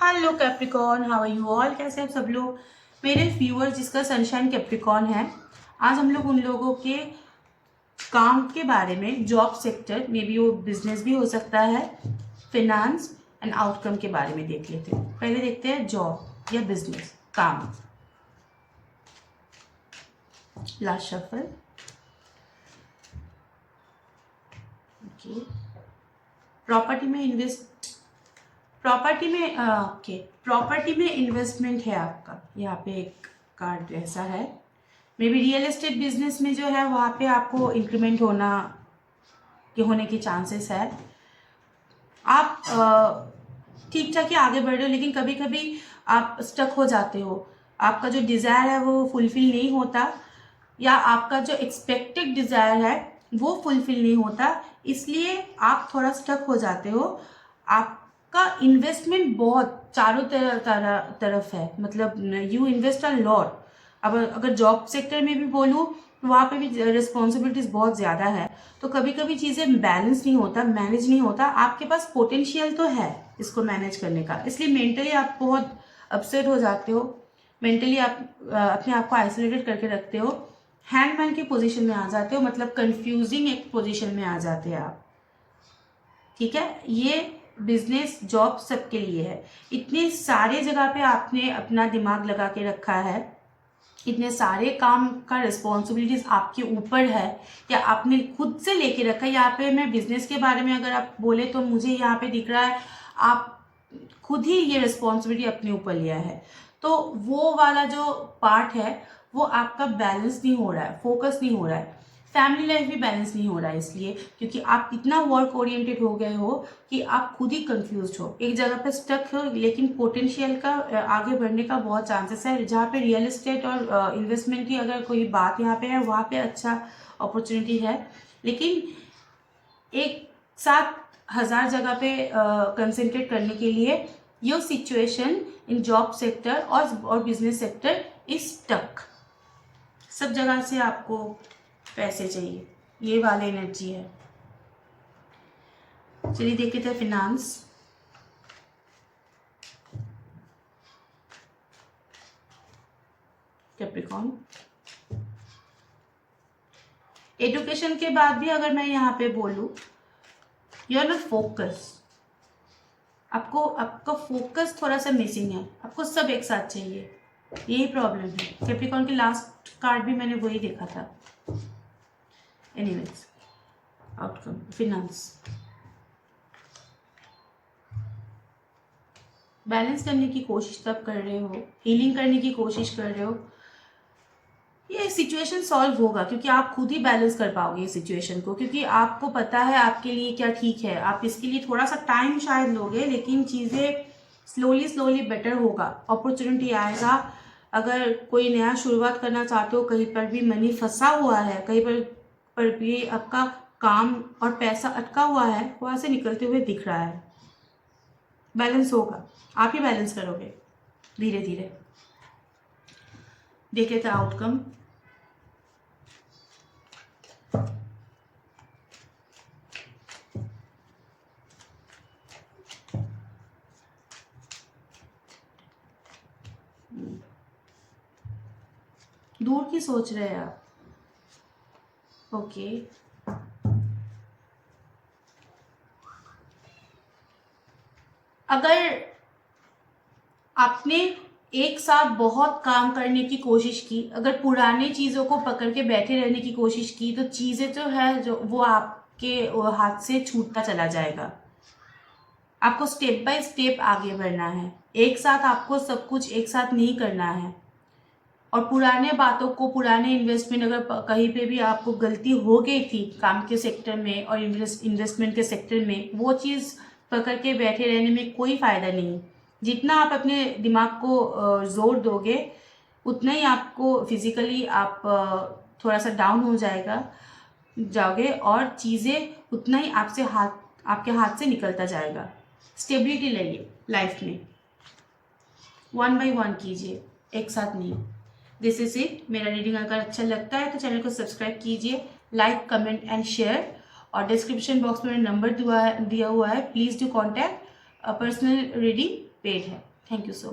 Hello Capricorn, how are you all. कैसे हैं सब लोग मेरे व्यूअर जिसका सनशाइन कैप्रिकॉन है। आज हम लोग उन लोगों के काम के बारे में, जॉब सेक्टर में भी, वो बिजनेस भी हो सकता है, फिनांस एंड आउटकम के बारे में देख लेते हैं। पहले देखते हैं जॉब या बिजनेस, काम। Last shuffle. ओके, प्रॉपर्टी में इन्वेस्टमेंट है आपका। यहाँ पे एक कार्ड ऐसा है। May be real estate business में जो है वहाँ पे आपको इंक्रीमेंट होने के चांसेस है। आप ठीक ठाक ही आगे बढ़ रहे हो, लेकिन कभी कभी आप स्टक हो जाते हो। आपका जो डिज़ायर है वो फुलफिल नहीं होता, या आपका जो एक्सपेक्टेड डिज़ायर है वो फुलफिल नहीं होता, इसलिए आप थोड़ा स्टक हो जाते हो। आपका इन्वेस्टमेंट बहुत चारों तरफ है, मतलब यू इन्वेस्ट अ लॉट। अब अगर जॉब सेक्टर में भी बोलूँ तो वहाँ पे भी रिस्पॉन्सिबिलिटीज बहुत ज़्यादा है, तो कभी कभी चीज़ें बैलेंस नहीं होता, मैनेज नहीं होता। आपके पास पोटेंशियल तो है इसको मैनेज करने का, इसलिए मेंटली आप बहुत अपसेट हो जाते हो। मेंटली आप अपने आप को आइसोलेटेड करके रखते हो, हैंगमैन की पोजीशन में आ जाते हो, मतलब कंफ्यूजिंग एक पोजीशन में आ जाते हैं आप। ठीक है, ये बिजनेस जॉब सबके लिए है। इतने सारे जगह पे आपने अपना दिमाग लगा के रखा है, इतने सारे काम का रिस्पॉन्सिबिलिटीज आपके ऊपर है, या आपने खुद से लेके रखा है। यहाँ पे मैं बिजनेस के बारे में अगर आप बोले तो मुझे यहाँ पे दिख रहा है आप खुद ही ये रिस्पॉन्सिबिलिटी अपने ऊपर लिया है। तो वो वाला जो पार्ट है वो आपका बैलेंस नहीं हो रहा है, फोकस नहीं हो रहा है। फैमिली लाइफ भी बैलेंस नहीं हो रहा है, इसलिए क्योंकि आप इतना वर्क ओरिएंटेड हो गए हो कि आप खुद ही कंफ्यूज हो, एक जगह पे स्टक हो। लेकिन पोटेंशियल का आगे बढ़ने का बहुत चांसेस है। जहाँ पे रियल एस्टेट और इन्वेस्टमेंट की अगर कोई बात यहाँ पे है, वहाँ पे अच्छा अपॉर्चुनिटी है, लेकिन एक साथ 1000 जगह पे कंसंट्रेट करने के लिए your situation in job sector और बिजनेस सेक्टर इज स्टक। सब जगह से आपको पैसे चाहिए, ये वाली एनर्जी है। चलिए देखते थे फिनांस। कैप्रिकॉन, एजुकेशन के बाद भी अगर मैं यहाँ पे बोलूँ, यू आर नॉट फोकस। आपका फोकस थोड़ा सा मिसिंग है, आपको सब एक साथ चाहिए, यही प्रॉब्लम है। कैप्रिकॉन के लास्ट कार्ड भी मैंने वही देखा था। Anyways, outcome finance. बैलेंस करने की कोशिश तब कर रहे हो, हीलिंग करने की कोशिश कर रहे हो, ये सिचुएशन सॉल्व होगा क्योंकि आप खुद ही बैलेंस कर पाओगे इस सिचुएशन को, क्योंकि आपको पता है आपके लिए क्या ठीक है। आप इसके लिए थोड़ा सा टाइम शायद लोगे, लेकिन चीज़ें स्लोली स्लोली बेटर होगा, अपॉर्चुनिटी आएगा। अगर कोई नया शुरुआत करना चाहते हो, कहीं पर भी मनी फंसा हुआ है, कहीं पर भी आपका काम और पैसा अटका हुआ है, वहां से निकलते हुए दिख रहा है। बैलेंस होगा, आप ही बैलेंस करोगे धीरे धीरे। देख लेते आउटकम। दूर की सोच रहे हैं आप। ओके, अगर आपने एक साथ बहुत काम करने की कोशिश की, अगर पुरानी चीज़ों को पकड़ के बैठे रहने की कोशिश की, तो चीज़ें जो है जो वो आपके हाथ से छूटता चला जाएगा। आपको स्टेप बाय स्टेप आगे बढ़ना है, एक साथ आपको सब कुछ एक साथ नहीं करना है। और पुराने बातों को, पुराने इन्वेस्टमेंट, अगर कहीं पे भी आपको गलती हो गई थी काम के सेक्टर में और इन्वेस्टमेंट के सेक्टर में, वो चीज़ पकड़ के बैठे रहने में कोई फ़ायदा नहीं। जितना आप अपने दिमाग को जोर दोगे, उतना ही आपको फिजिकली आप थोड़ा सा डाउन हो जाओगे, और चीज़ें उतना ही आपके हाथ से निकलता जाएगा। स्टेबिलिटी लाइए लाइफ में, 1 बाय 1 कीजिए, एक साथ नहीं। This is it. मेरा रीडिंग अगर अच्छा लगता है तो चैनल को सब्सक्राइब कीजिए, लाइक, कमेंट एंड शेयर। और डिस्क्रिप्शन बॉक्स में नंबर दिया हुआ है, please do contact. Personal reading paid है। Thank you so